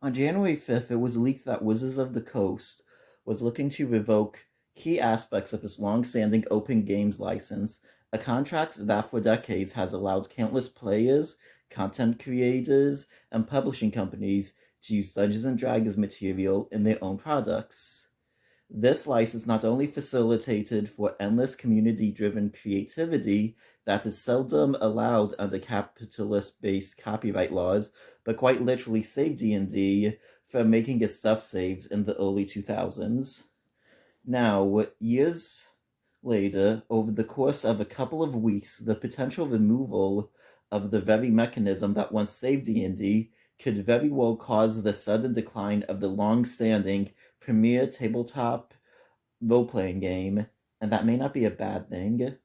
On January 5th, it was leaked that Wizards of the Coast was looking to revoke key aspects of its long-standing open games license, a contract that for decades has allowed countless players, content creators, and publishing companies to use Dungeons and Dragons material in their own products. This license not only facilitated for endless community-driven creativity that is seldom allowed under capitalist-based copyright laws, but quite literally saved D&D from making its stuff saves in the early 2000s. Now, years later, over the course of a couple of weeks, the potential removal of the very mechanism that once saved D&D could very well cause the sudden decline of the long-standing premier tabletop role-playing game, and that may not be a bad thing.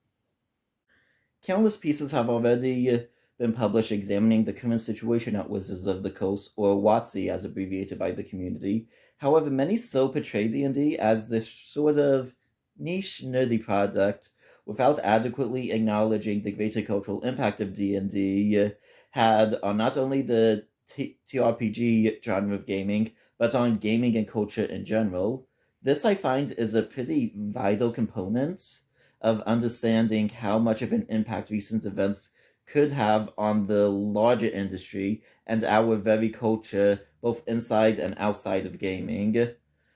Countless pieces have already been published examining the current situation at Wizards of the Coast, or WotC as abbreviated by the community. However, many still portray D&D as this sort of niche, nerdy product without adequately acknowledging the greater cultural impact of D&D had on not only the TRPG genre of gaming, but on gaming and culture in general. This, I find, is a pretty vital component of understanding how much of an impact recent events could have on the larger industry and our very culture, both inside and outside of gaming.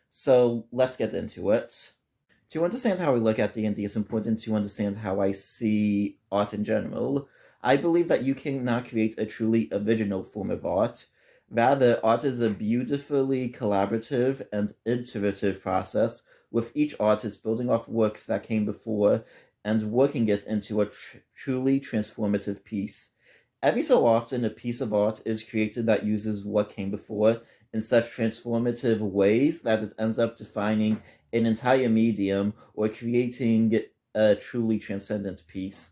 So let's get into it. To understand how I look at D&D, it's important to understand how I see art in general. I believe that you cannot create a truly original form of art. Rather, art is a beautifully collaborative and iterative process, with each artist building off works that came before and working it into a truly transformative piece. Every so often, a piece of art is created that uses what came before in such transformative ways that it ends up defining an entire medium or creating a truly transcendent piece.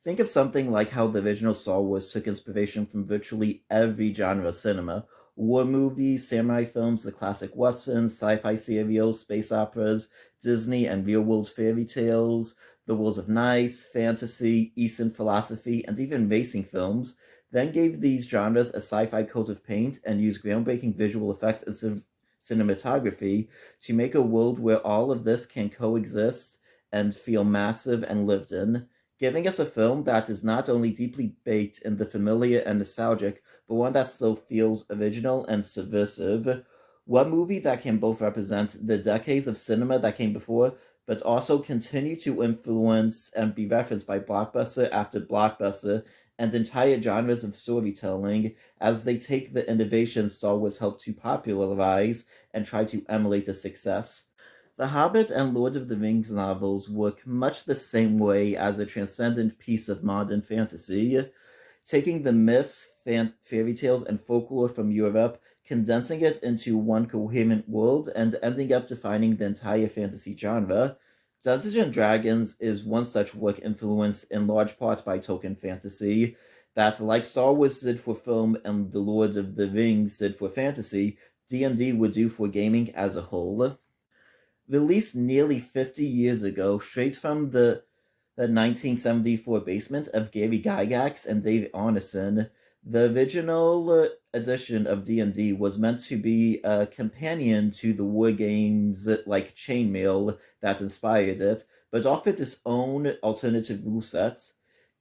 Think of something like how the original Star Wars took inspiration from virtually every genre of cinema: war movies, samurai films, the classic westerns, sci-fi serials, space operas, Disney and real-world fairy tales, the worlds of nice, fantasy, Eastern philosophy, and even racing films, then gave these genres a sci-fi coat of paint and used groundbreaking visual effects and cinematography to make a world where all of this can coexist and feel massive and lived in, giving us a film that is not only deeply baked in the familiar and nostalgic, but one that still feels original and subversive. One movie that can both represent the decades of cinema that came before, but also continue to influence and be referenced by blockbuster after blockbuster and entire genres of storytelling as they take the innovations Star Wars helped to popularize and try to emulate a success. The Hobbit and Lord of the Rings novels work much the same way as a transcendent piece of modern fantasy, taking the myths, fairy tales, and folklore from Europe, condensing it into one coherent world, and ending up defining the entire fantasy genre. Dungeons and Dragons is one such work influenced in large part by Tolkien fantasy, that, like Star Wars did for film and The Lord of the Rings did for fantasy, D&D would do for gaming as a whole. Released nearly 50 years ago, straight from the 1974 basement of Gary Gygax and Dave Arneson, the original edition of D&D was meant to be a companion to the war games like Chainmail that inspired it, but offered its own alternative rule set.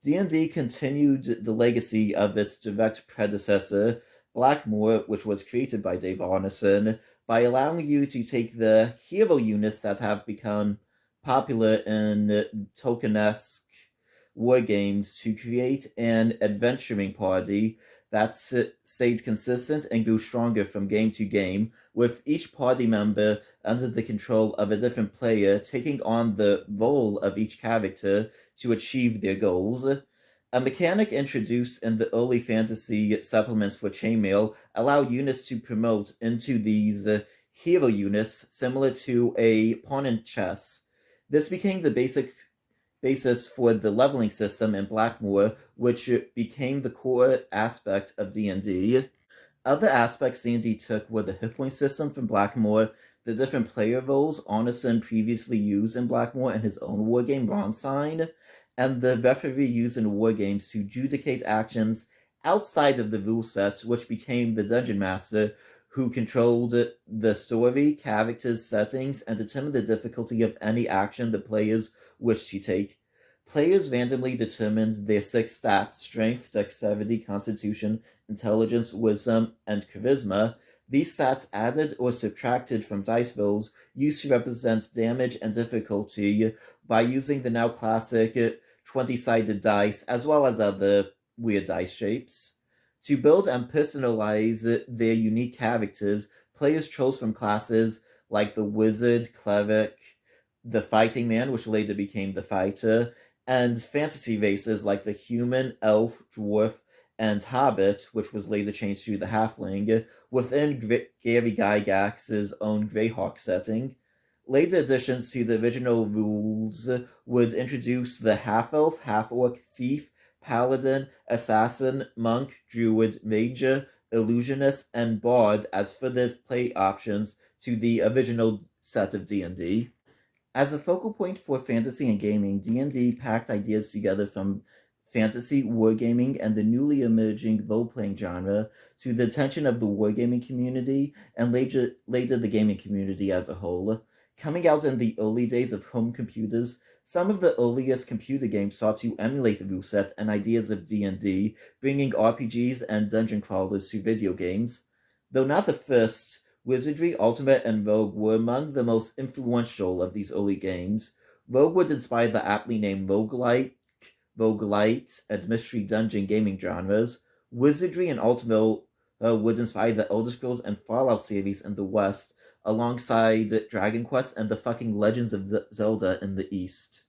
D&D continued the legacy of its direct predecessor, Blackmoor, which was created by Dave Arneson, by allowing you to take the hero units that have become popular in Tolkien-esque war games to create an adventuring party that stayed consistent and grew stronger from game to game, with each party member under the control of a different player taking on the role of each character to achieve their goals. A mechanic introduced in the early fantasy supplements for Chainmail allowed units to promote into these hero units similar to a pawn in chess. This became the basis for the leveling system in Blackmoor, which became the core aspect of D&D. Other aspects D&D took were the hit point system from Blackmoor, the different player roles Arneson previously used in Blackmoor in his own wargame Bronstein, and the referee used in wargames to adjudicate actions outside of the rule set, which became the Dungeon Master, who controlled the story, characters, settings, and determined the difficulty of any action the players wished to take. Players randomly determined their six stats: strength, dexterity, constitution, intelligence, wisdom, and charisma. These stats added or subtracted from dice rolls used to represent damage and difficulty by using the now classic 20-sided dice as well as other weird dice shapes. To build and personalize their unique characters, players chose from classes like the wizard, cleric, the fighting man, which later became the fighter, and fantasy races like the human, elf, dwarf, and hobbit, which was later changed to the halfling, within Gary Gygax's own Greyhawk setting. Later additions to the original rules would introduce the half-elf, half-orc, thief, paladin, assassin, monk, druid, ranger, illusionist, and bard as further play options to the original set of D&D. As a focal point for fantasy and gaming, D&D packed ideas together from fantasy, wargaming, and the newly emerging role-playing genre to the attention of the wargaming community and later the gaming community as a whole. Coming out in the early days of home computers, some of the earliest computer games sought to emulate the ruleset and ideas of D&D, bringing RPGs and dungeon crawlers to video games. Though not the first, Wizardry, Ultimate, and Rogue were among the most influential of these early games. Rogue would inspire the aptly named roguelite, and mystery dungeon gaming genres. Wizardry and Ultimate would inspire the Elder Scrolls and Fallout series in the West, alongside Dragon Quest and the fucking Legends of Zelda in the East.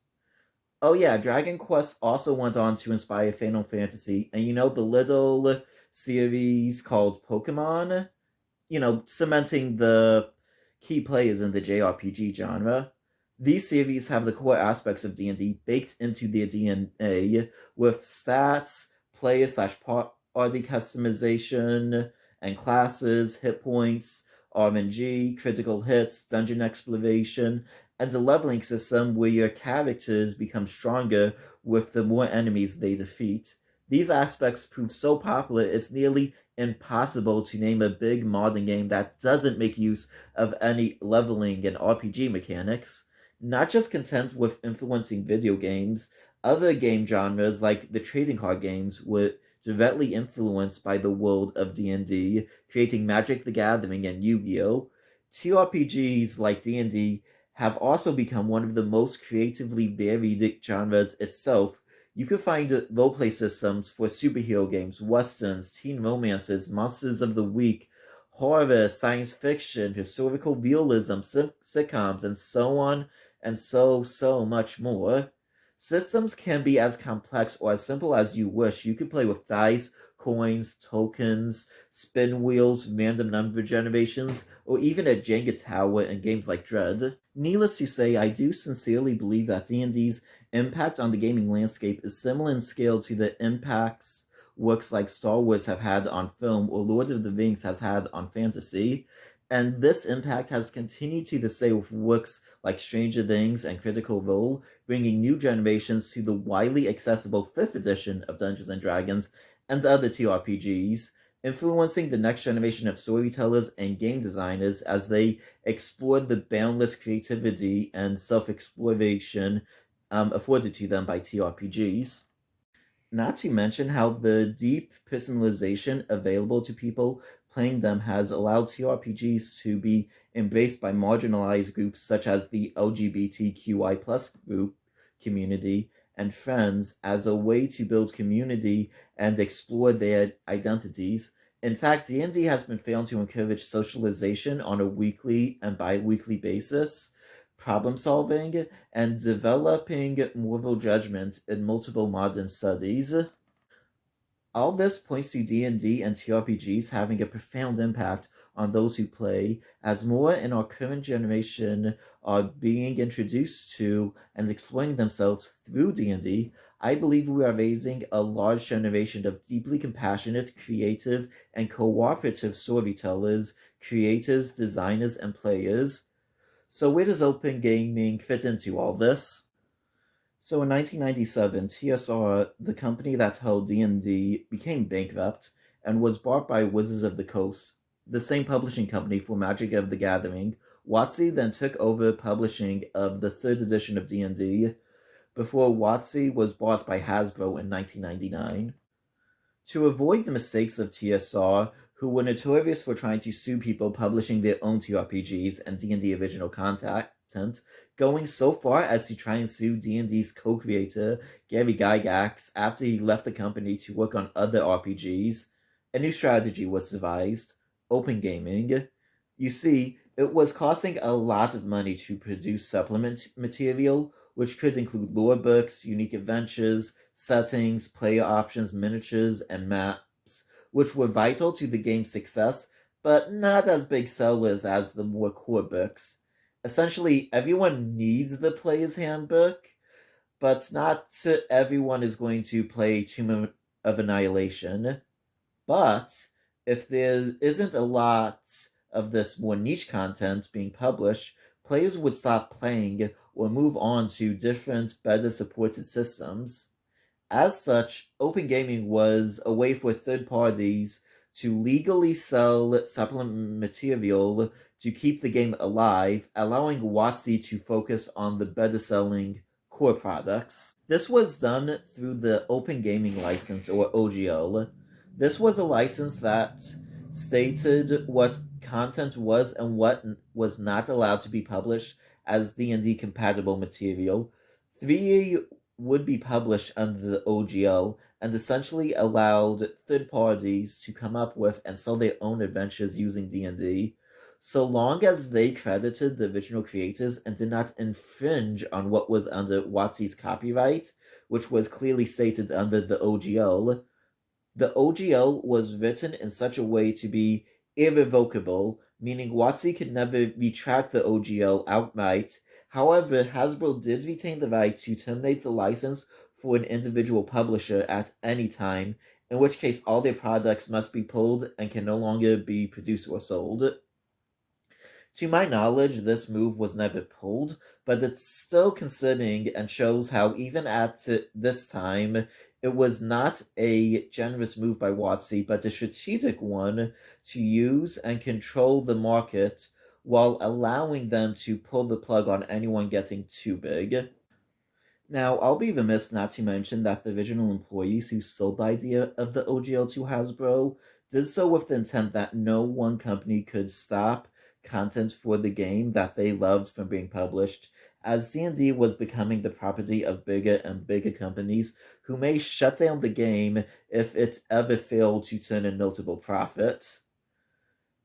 Oh yeah, Dragon Quest also went on to inspire Final Fantasy, and the little series called Pokemon, cementing the key players in the JRPG genre. These series have the core aspects of D&D baked into their DNA, with stats, player/party customization, and classes, hit points, RNG, critical hits, dungeon exploration, and a leveling system where your characters become stronger with the more enemies they defeat. These aspects prove so popular it's nearly impossible to name a big modern game that doesn't make use of any leveling and RPG mechanics. Not just content with influencing video games, other game genres like the trading card games were directly influenced by the world of D&D, creating Magic the Gathering and Yu-Gi-Oh! TRPGs like D&D have also become one of the most creatively varied genres itself. You can find roleplay systems for superhero games, westerns, teen romances, monsters of the week, horror, science fiction, historical realism, sitcoms, and so on and so much more. Systems can be as complex or as simple as you wish. You can play with dice, coins, tokens, spin wheels, random number generations, or even a Jenga tower in games like Dread. Needless to say, I do sincerely believe that D&D's impact on the gaming landscape is similar in scale to the impacts works like Star Wars have had on film or Lord of the Rings has had on fantasy. And this impact has continued to this day with works like Stranger Things and Critical Role, bringing new generations to the widely accessible 5th edition of Dungeons & Dragons and other TRPGs, influencing the next generation of storytellers and game designers as they explore the boundless creativity and self-exploration afforded to them by TRPGs. Not to mention how the deep personalization available to people playing them has allowed TRPGs to be embraced by marginalized groups such as the LGBTQI plus group community and friends as a way to build community and explore their identities. In fact, D&D has been found to encourage socialization on a weekly and bi-weekly basis, problem solving, and developing moral judgment in multiple modern studies. All this points to D&D and TRPGs having a profound impact on those who play, as more in our current generation are being introduced to and exploring themselves through D&D. I believe we are raising a large generation of deeply compassionate, creative, and cooperative storytellers, creators, designers, and players. So where does open gaming fit into all this? So in 1997, TSR, the company that held D&D, became bankrupt and was bought by Wizards of the Coast. the same publishing company for Magic of the Gathering, WotC then took over publishing of the third edition of D&D before WotC was bought by Hasbro in 1999. To avoid the mistakes of TSR, who were notorious for trying to sue people publishing their own TRPGs and D&D original content, going so far as to try and sue D&D's co-creator, Gary Gygax, after he left the company to work on other RPGs, a new strategy was devised: open gaming. You see, it was costing a lot of money to produce supplement material, which could include lore books, unique adventures, settings, player options, miniatures, and maps, which were vital to the game's success, but not as big sellers as the more core books. Essentially, everyone needs the player's handbook, but not everyone is going to play Tomb of Annihilation. But if there isn't a lot of this more niche content being published, players would stop playing or move on to different, better supported systems. As such, open gaming was a way for third parties to legally sell supplement material to keep the game alive, allowing WotC to focus on the better selling core products. This was done through the Open Gaming License, or OGL. This was a license that stated what content was and what was not allowed to be published as D&D compatible material. 3 would be published under the OGL and essentially allowed third parties to come up with and sell their own adventures using D&D, so long as they credited the original creators and did not infringe on what was under WotC's copyright, which was clearly stated under the OGL. The OGL was written in such a way to be irrevocable, meaning WotC could never retract the OGL outright. However, Hasbro did retain the right to terminate the license for an individual publisher at any time, in which case all their products must be pulled and can no longer be produced or sold. To my knowledge, this move was never pulled, but it's still concerning and shows how even at this time, it was not a generous move by WotC, but a strategic one to use and control the market while allowing them to pull the plug on anyone getting too big. Now, I'll be remiss not to mention that the original employees who sold the idea of the OGL to Hasbro did so with the intent that no one company could stop content for the game that they loved from being published, as D&D was becoming the property of bigger and bigger companies who may shut down the game if it ever failed to turn a notable profit.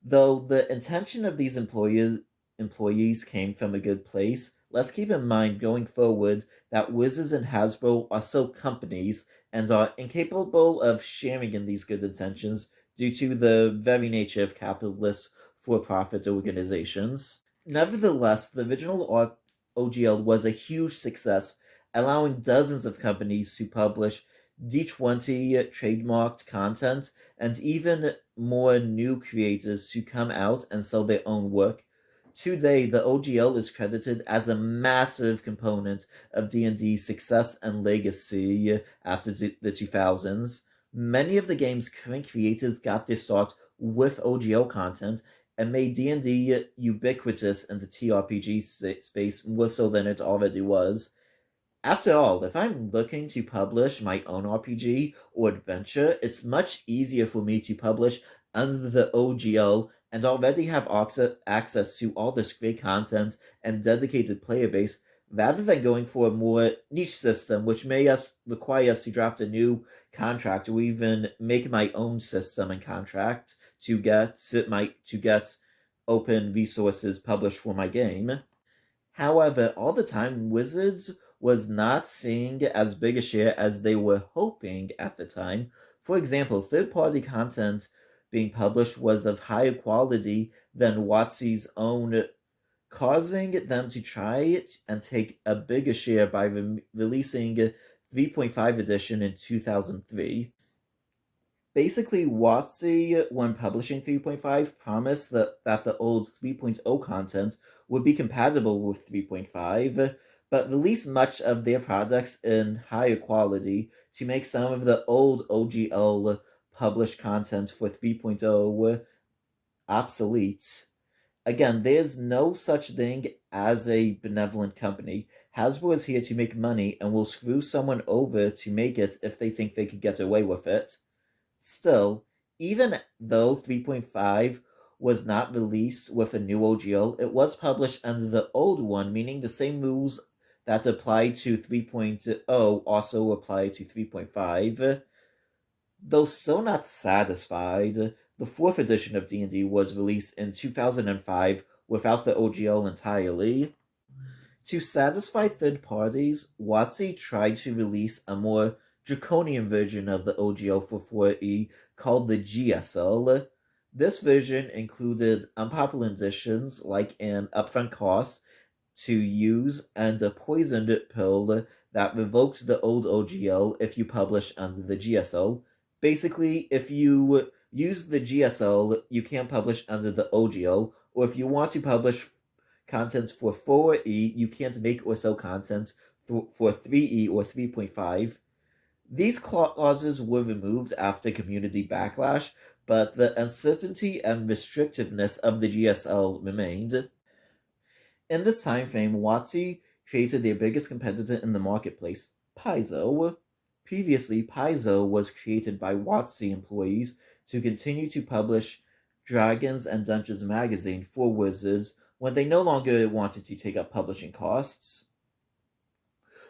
Though the intention of these employees came from a good place, let's keep in mind going forward that Wizards and Hasbro are still companies and are incapable of sharing in these good intentions due to the very nature of capitalist for-profit organizations. Nevertheless, the original OGL was a huge success, allowing dozens of companies to publish D20 trademarked content and even more new creators to come out and sell their own work. Today, the OGL is credited as a massive component of D&D's success and legacy after the 2000s. Many of the game's current creators got their start with OGL content and made D&D ubiquitous in the TRPG space more so than it already was. After all, if I'm looking to publish my own RPG or adventure, it's much easier for me to publish under the OGL and already have access to all this great content and dedicated player base, rather than going for a more niche system which may require us to draft a new contract or even make my own system and contract to get open resources published for my game. However, all the time, Wizards was not seeing as big a share as they were hoping at the time. For example, third-party content being published was of higher quality than WotC's own, causing them to try it and take a bigger share by releasing 3.5 edition in 2003. Basically, WotC, when publishing 3.5, promised that the old 3.0 content would be compatible with 3.5, but released much of their products in higher quality to make some of the old OGL published content for 3.0 obsolete. Again, there's no such thing as a benevolent company. Hasbro is here to make money and will screw someone over to make it if they think they could get away with it. Still, even though 3.5 was not released with a new OGL, it was published under the old one, meaning the same rules that apply to 3.0 also apply to 3.5. Though still not satisfied, the 4th edition of D&D was released in 2005 without the OGL entirely. To satisfy third parties, WotC tried to release a more draconian version of the OGL for 4E called the GSL. This version included unpopular additions like an upfront cost to use and a poisoned pill that revoked the old OGL if you publish under the GSL. Basically, if you use the GSL, you can't publish under the OGL, or if you want to publish content for 4E, you can't make or sell content for 3E or 3.5. These clauses were removed after community backlash, but the uncertainty and restrictiveness of the GSL remained. In this time frame, WotC created their biggest competitor in the marketplace, Paizo. Previously, Paizo was created by WotC employees to continue to publish Dragons and Dungeons magazine for Wizards when they no longer wanted to take up publishing costs.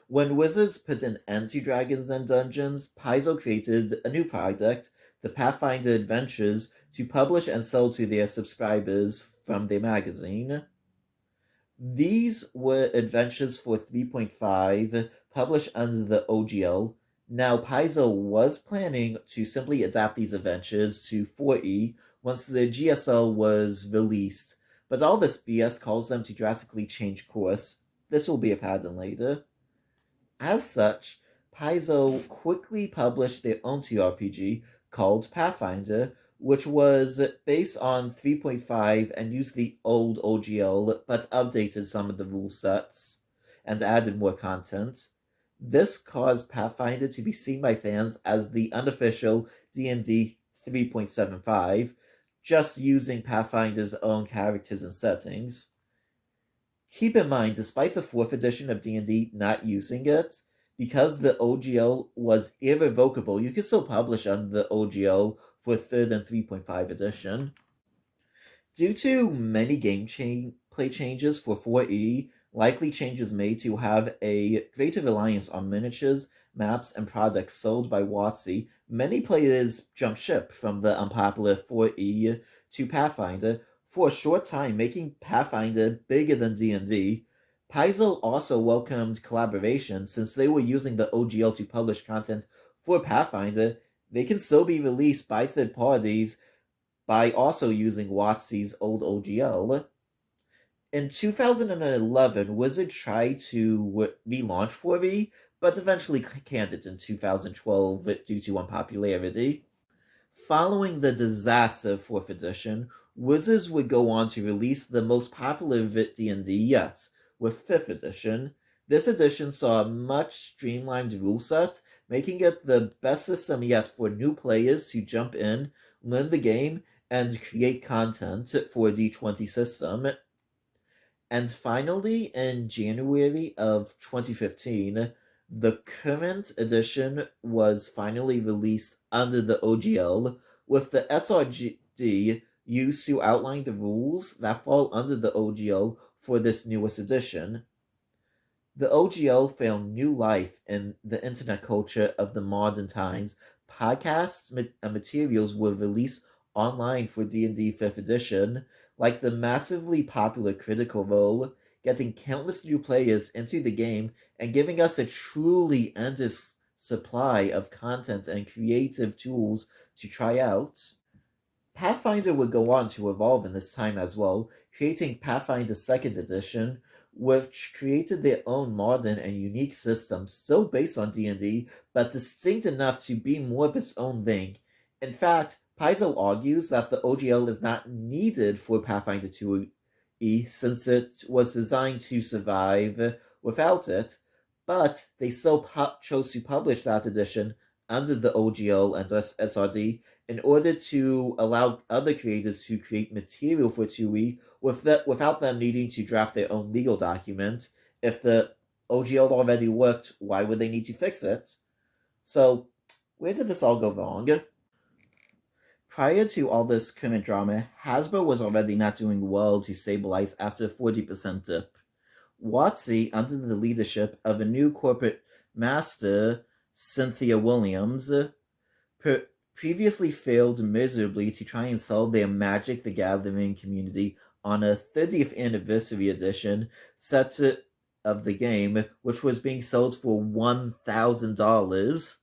When Wizards put an end to Dragons and Dungeons, Paizo created a new project, the Pathfinder Adventures, to publish and sell to their subscribers from their magazine. These were adventures for 3.5, published under the OGL. Now, Paizo was planning to simply adapt these adventures to 4E once the GSL was released, but all this BS calls them to drastically change course. This will be a pattern later. As such, Paizo quickly published their own TRPG called Pathfinder, which was based on 3.5 and used the old OGL but updated some of the rule sets and added more content. This caused Pathfinder to be seen by fans as the unofficial D&D 3.75, just using Pathfinder's own characters and settings. Keep in mind, despite the 4th edition of D&D not using it, because the OGL was irrevocable, you can still publish under the OGL for 3rd and 3.5 edition. Due to many gameplay changes for 4E, likely changes made to have a greater reliance on miniatures, maps, and products sold by WotC, many players jumped ship from the unpopular 4E to Pathfinder for a short time, making Pathfinder bigger than D&D. Paizo also welcomed collaboration since they were using the OGL to publish content for Pathfinder. They can still be released by third parties by also using WotC's old OGL. In 2011, Wizard tried to relaunch 4E, but eventually canned it in 2012 due to unpopularity. Following the disaster of 4th edition, Wizards would go on to release the most popular D&D yet, with 5th edition. This edition saw a much streamlined rule set, making it the best system yet for new players to jump in, learn the game, and create content for the D20 system. And finally, in January of 2015, the current edition was finally released under the OGL, with the SRD used to outline the rules that fall under the OGL for this newest edition. The OGL found new life in the internet culture of the modern times. Podcasts and materials were released online for D&D 5th edition, like the massively popular Critical Role, getting countless new players into the game and giving us a truly endless supply of content and creative tools to try out. Pathfinder would go on to evolve in this time as well, creating Pathfinder 2nd edition, which created their own modern and unique system, still based on D&D, but distinct enough to be more of its own thing. In fact, Paizo argues that the OGL is not needed for Pathfinder 2E since it was designed to survive without it, but they still chose to publish that edition under the OGL and SRD in order to allow other creators to create material for 2E without them needing to draft their own legal document. If the OGL already worked, why would they need to fix it? So, where did this all go wrong? Prior to all this current drama, Hasbro was already not doing well to stabilize after a 40% dip. WotC, under the leadership of a new corporate master, Cynthia Williams, previously failed miserably to try and sell their Magic the Gathering community on a 30th anniversary edition set of the game, which was being sold for $1,000.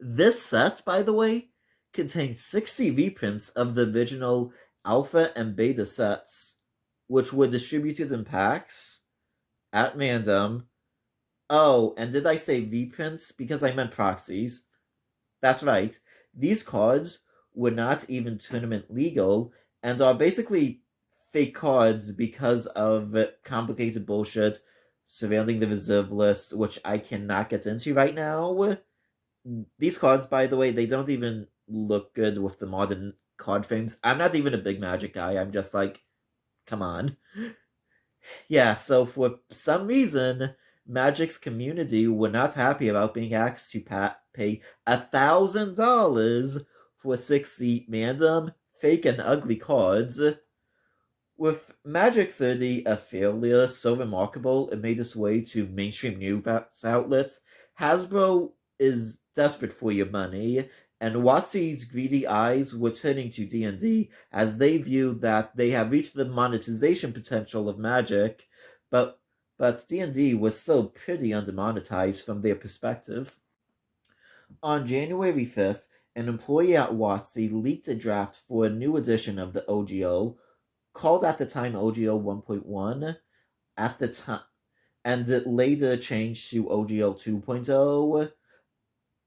This set, by the way, contains 60 reprints of the original Alpha and Beta sets, which were distributed in packs at random. Oh, and did I say reprints? Because I meant proxies. That's right. These cards were not even tournament legal and are basically fake cards because of complicated bullshit surrounding the reserve list, which I cannot get into right now. These cards, by the way, they don't even look good with the modern card frames. I'm not even a big Magic guy. I'm just like, come on. Yeah, so for some reason, Magic's community were not happy about being asked to pay $1,000 for 60 random, fake, and ugly cards. With Magic 30 a failure so remarkable it made its way to mainstream news outlets, Hasbro is desperate for your money, and WotC's greedy eyes were turning to D&D as they viewed that they have reached the monetization potential of Magic, but D&D was so pretty undermonetized from their perspective. On January 5th, an employee at WotC leaked a draft for a new edition of the OGO, called at the time OGO 1.1, at the time, and it later changed to OGO 2.0,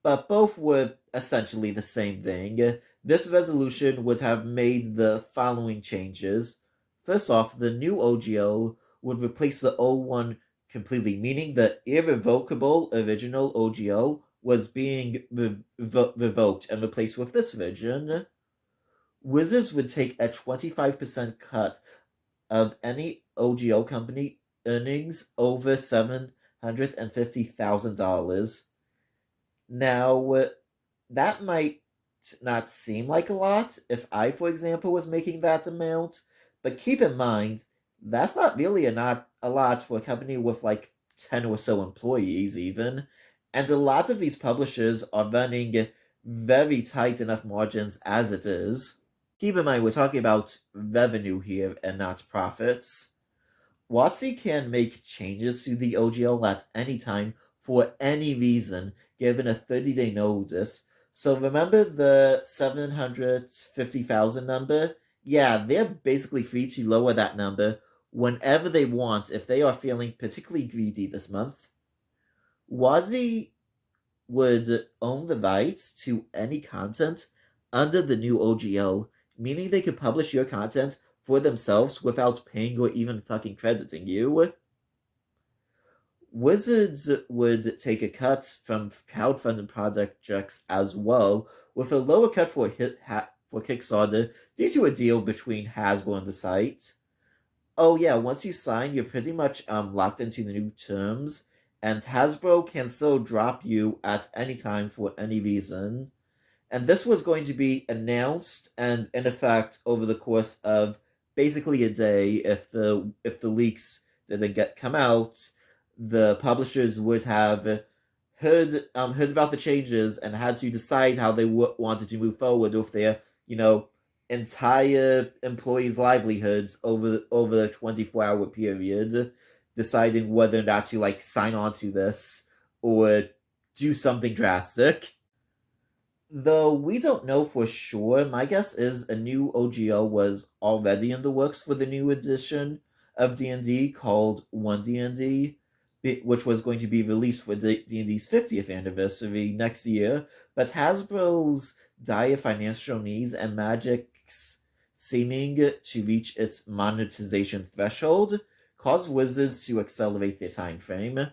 but both were essentially the same thing. This resolution would have made the following changes. First off, the new OGO would replace the old one completely, meaning the irrevocable original OGO was being revoked and replaced with this version. Wizards would take a 25% cut of any OGO company earnings over $750,000. Now, that might not seem like a lot if I, for example, was making that amount, but keep in mind, that's not really a lot for a company with like 10 or so employees, even. And a lot of these publishers are running very tight enough margins as it is. Keep in mind, we're talking about revenue here and not profits. WotC can make changes to the OGL at any time for any reason, given a 30-day notice. So remember the 750,000 number? Yeah, they're basically free to lower that number whenever they want if they are feeling particularly greedy this month. WotC would own the rights to any content under the new OGL, meaning they could publish your content for themselves without paying or even fucking crediting you. Wizards would take a cut from crowdfunding projects as well, with a lower cut for Kickstarter due to a deal between Hasbro and the site. Oh yeah, once you sign, you're pretty much locked into the new terms, and Hasbro can still drop you at any time for any reason. And this was going to be announced and in effect over the course of basically a day. If the leaks didn't come out, the publishers would have heard about the changes and had to decide how they wanted to move forward with their entire employees' livelihoods over the 24-hour period, deciding whether or not to sign on to this or do something drastic. Though we don't know for sure, my guess is a new OGO was already in the works for the new edition of D&D called 1D&D, which was going to be released for D&D's 50th anniversary next year, but Hasbro's dire financial needs and Magic's seeming to reach its monetization threshold caused Wizards to accelerate their time frame.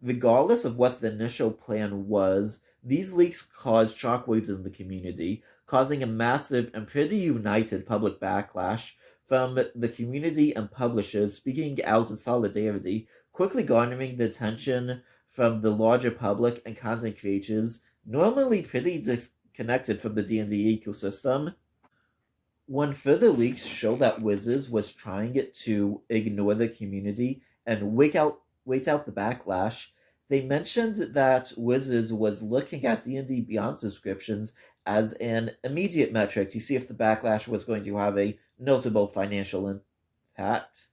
Regardless of what the initial plan was, These leaks caused shockwaves in the community, causing a massive and pretty united public backlash from the community and publishers speaking out in solidarity, quickly garnering the attention from the larger public and content creators, normally pretty disconnected from the D&D ecosystem. When further leaks show that Wizards was trying to ignore the community and wait out the backlash, they mentioned that Wizards was looking at D&D Beyond subscriptions as an immediate metric to see if the backlash was going to have a notable financial impact.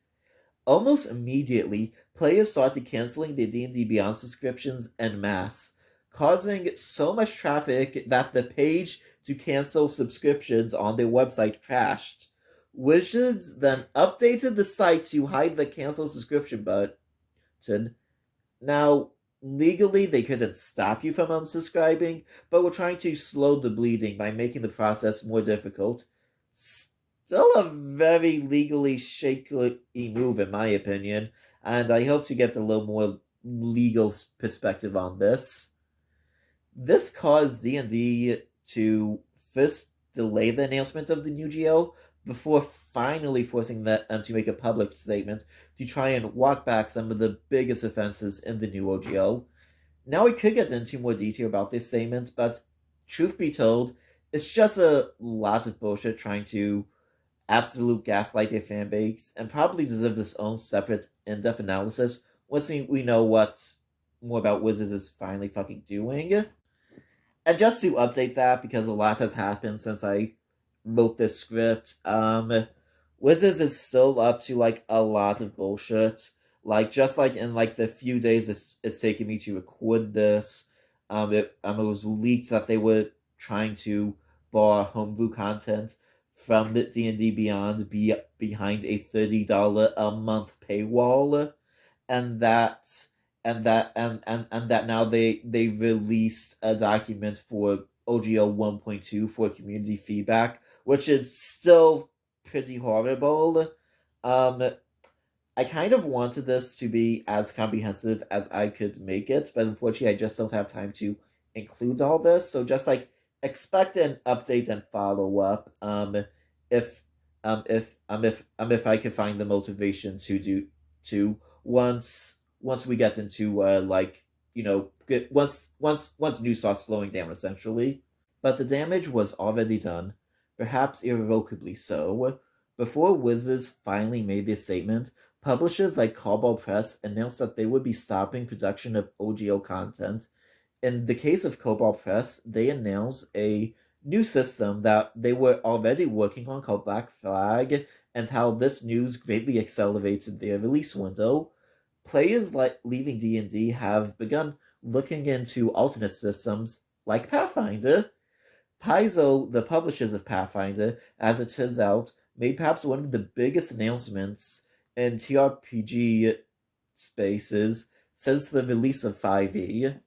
Almost immediately, players started canceling their D&D Beyond subscriptions en masse, causing so much traffic that the page to cancel subscriptions on their website crashed. Wizards then updated the site to hide the cancel subscription button. Now, legally, they couldn't stop you from unsubscribing, but were trying to slow the bleeding by making the process more difficult. Still a very legally shaky move, in my opinion, and I hope to get a little more legal perspective on this. This caused D&D to first delay the announcement of the new GL before finally forcing them to make a public statement to try and walk back some of the biggest offenses in the new OGL. Now we could get into more detail about this statement, but truth be told, it's just a lot of bullshit trying to absolute gaslight their fan base and probably deserves its own separate in-depth analysis once we know what more about Wizards is finally fucking doing. And just to update that, because a lot has happened since I wrote this script, Wizards is still up to like a lot of bullshit. Like just like in like the few days it's taken me to record this, it was leaked that they were trying to bar homebrew content from the D&D Beyond behind a $30 a month paywall, and that now they released a document for OGL 1.2 for community feedback, which is still pretty horrible. Um, I kind of wanted this to be as comprehensive as I could make it, but unfortunately, I just don't have time to include all this. So just like expect an update and follow up. If if I can find the motivation to do to once we get into like once news starts slowing down essentially. But the damage was already done, perhaps irrevocably so. Before Wizards finally made this statement, publishers like Cobalt Press announced that they would be stopping production of OGO content. In the case of Cobalt Press, they announced a new system that they were already working on called Black Flag, and how this news greatly accelerated their release window. Players like leaving D&D have begun looking into alternate systems like Pathfinder. Paizo, the publishers of Pathfinder, as it turns out, made perhaps one of the biggest announcements in TRPG spaces since the release of 5e.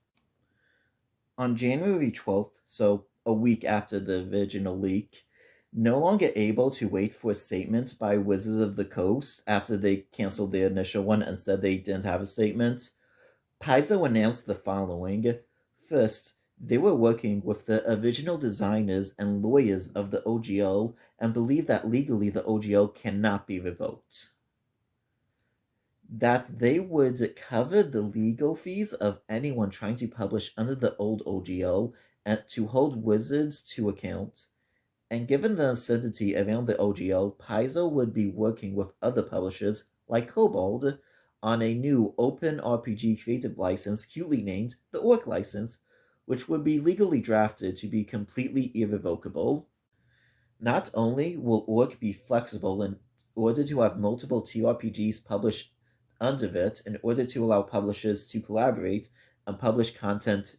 On January 12th, so a week after the original leak, no longer able to wait for a statement by Wizards of the Coast after they canceled their initial one and said they didn't have a statement, Paizo announced the following. First, they were working with the original designers and lawyers of the OGL and believe that legally the OGL cannot be revoked. That they would cover the legal fees of anyone trying to publish under the old OGL and to hold Wizards to account. And given the uncertainty around the OGL, Paizo would be working with other publishers like Kobold on a new open RPG creative license cutely named the Orc license, which would be legally drafted to be completely irrevocable. Not only will Orc be flexible in order to have multiple TRPGs published under it in order to allow publishers to collaborate and publish content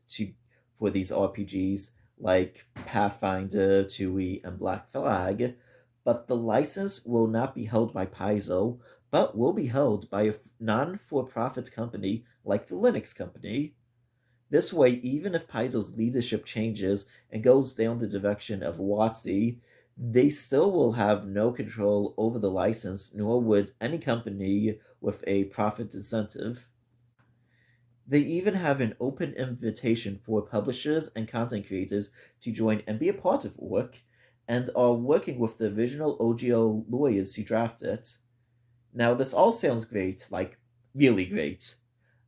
for these RPGs like Pathfinder, 2e, and Black Flag, but the license will not be held by Paizo, but will be held by a non-for-profit company like the Linux Company. This way, even if Paizo's leadership changes and goes down the direction of WotC, they still will have no control over the license, nor would any company with a profit incentive. They even have an open invitation for publishers and content creators to join and be a part of work, and are working with the original OGO lawyers to draft it. Now, this all sounds great, like really great.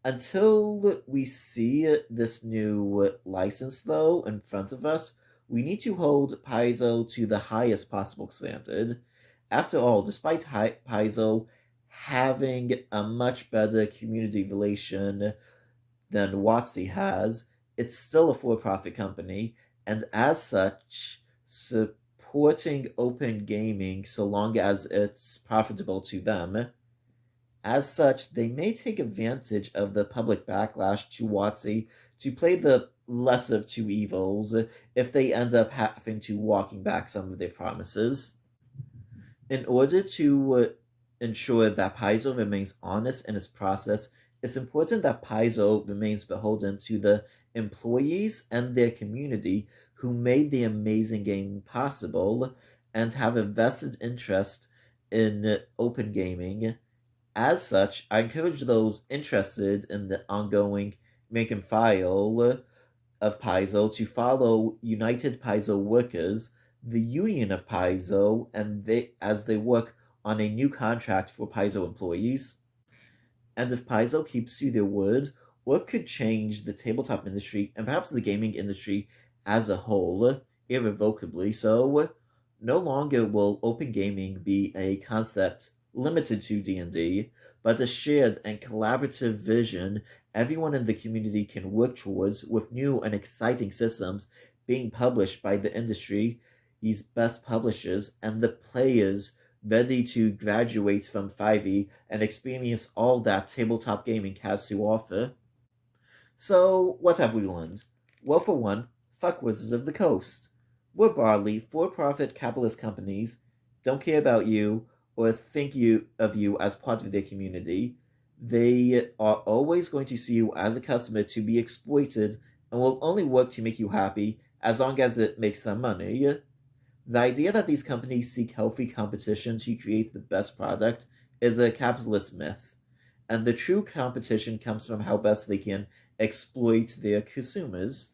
Until we see this new license, though, in front of us, we need to hold Paizo to the highest possible standard. After all, despite Paizo having a much better community relation than WotC has, it's still a for profit company, and as such, supporting open gaming so long as it's profitable to them. As such, they may take advantage of the public backlash to WotC to play the lesser of two evils if they end up having to walking back some of their promises. In order to ensure that Paizo remains honest in its process, it's important that Paizo remains beholden to the employees and their community who made the amazing game possible and have a vested interest in open gaming. As such, I encourage those interested in the ongoing make and file of Paizo to follow United Paizo Workers, the Union of Paizo, and as they work on a new contract for Paizo employees. And if Paizo keeps to their word, what could change the tabletop industry and perhaps the gaming industry as a whole, irrevocably so. No longer will open gaming be a concept limited to D&D, but a shared and collaborative vision everyone in the community can work towards, with new and exciting systems being published by the industry, these best publishers, and the players ready to graduate from 5e and experience all that tabletop gaming has to offer. So, what have we learned? Well, for one, fuck Wizards of the Coast. We're broadly for-profit capitalist companies, don't care about you or think of you as part of their community. They are always going to see you as a customer to be exploited and will only work to make you happy as long as it makes them money. The idea that these companies seek healthy competition to create the best product is a capitalist myth, and the true competition comes from how best they can exploit their consumers.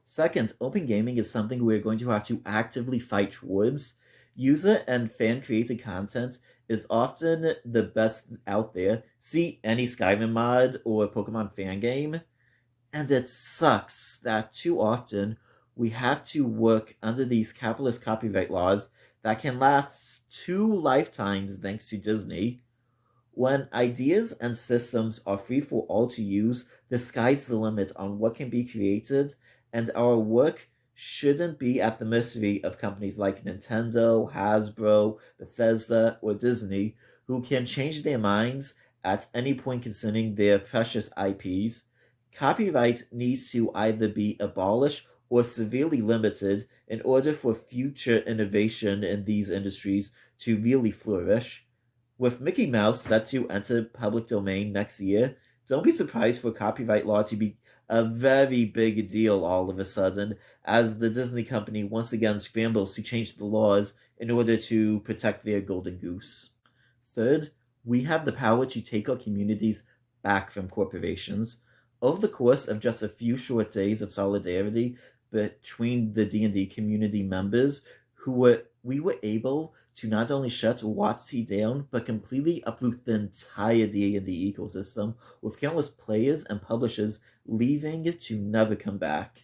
Second, open gaming is something we're going to have to actively fight towards. User and fan created content is often the best out there. See any Skyrim mod or Pokemon fan game. And it sucks that too often we have to work under these capitalist copyright laws that can last 2 lifetimes thanks to Disney. When ideas and systems are free for all to use, the sky's the limit on what can be created, and our work shouldn't be at the mercy of companies like Nintendo, Hasbro, Bethesda, or Disney, who can change their minds at any point concerning their precious IPs. Copyright needs to either be abolished or severely limited in order for future innovation in these industries to really flourish. With Mickey Mouse set to enter public domain next year, don't be surprised for copyright law to be a very big deal all of a sudden, as the Disney company once again scrambles to change the laws in order to protect their golden goose. Third, we have the power to take our communities back from corporations. Over the course of just a few short days of solidarity between the D&D community members, we were able to not only shut WotC down, but completely uproot the entire D&D ecosystem, with countless players and publishers leaving to never come back.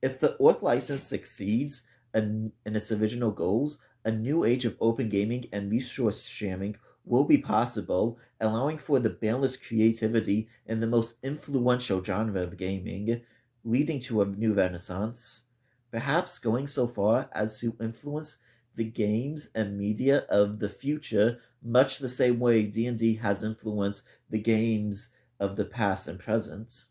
If the Orc license succeeds in its original goals, a new age of open gaming and resource sharing will be possible, allowing for the boundless creativity in the most influential genre of gaming, leading to a new renaissance, perhaps going so far as to influence the games and media of the future, much the same way D&D has influenced the games of the past and present.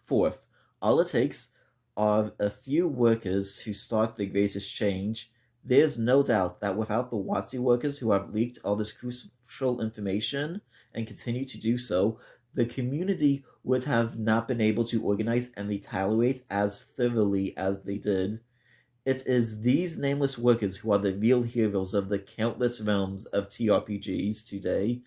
Fourth, all it takes are a few workers to start the greatest change. There's no doubt that without the WotC workers who have leaked all this crucial information and continue to do so, the community would have not been able to organize and retaliate as thoroughly as they did. It is these nameless workers who are the real heroes of the countless realms of TRPGs today,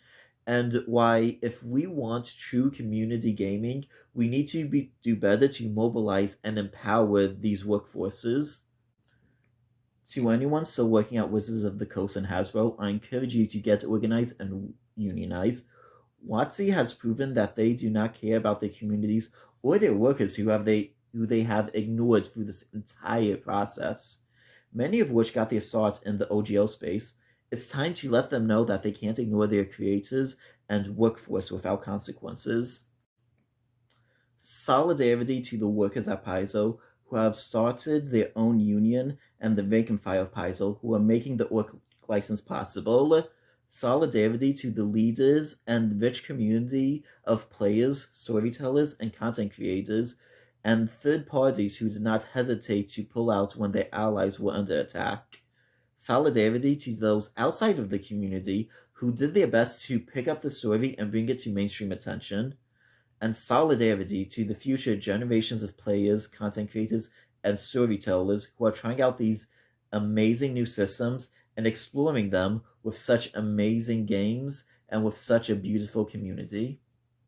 and why, if we want true community gaming, we need to do better to mobilize and empower these workforces. To anyone still working at Wizards of the Coast and Hasbro, I encourage you to get organized and unionize. WotC has proven that they do not care about their communities or their workers who they have ignored through this entire process, many of which got their start in the OGL space. It's time to let them know that they can't ignore their creators and workforce without consequences. Solidarity to the workers at Paizo who have started their own union and the rank and file of Paizo who are making the orc license possible. Solidarity to the leaders and rich community of players, storytellers, and content creators, and third parties who did not hesitate to pull out when their allies were under attack. Solidarity to those outside of the community who did their best to pick up the story and bring it to mainstream attention, and solidarity to the future generations of players, content creators, and storytellers who are trying out these amazing new systems and exploring them with such amazing games and with such a beautiful community.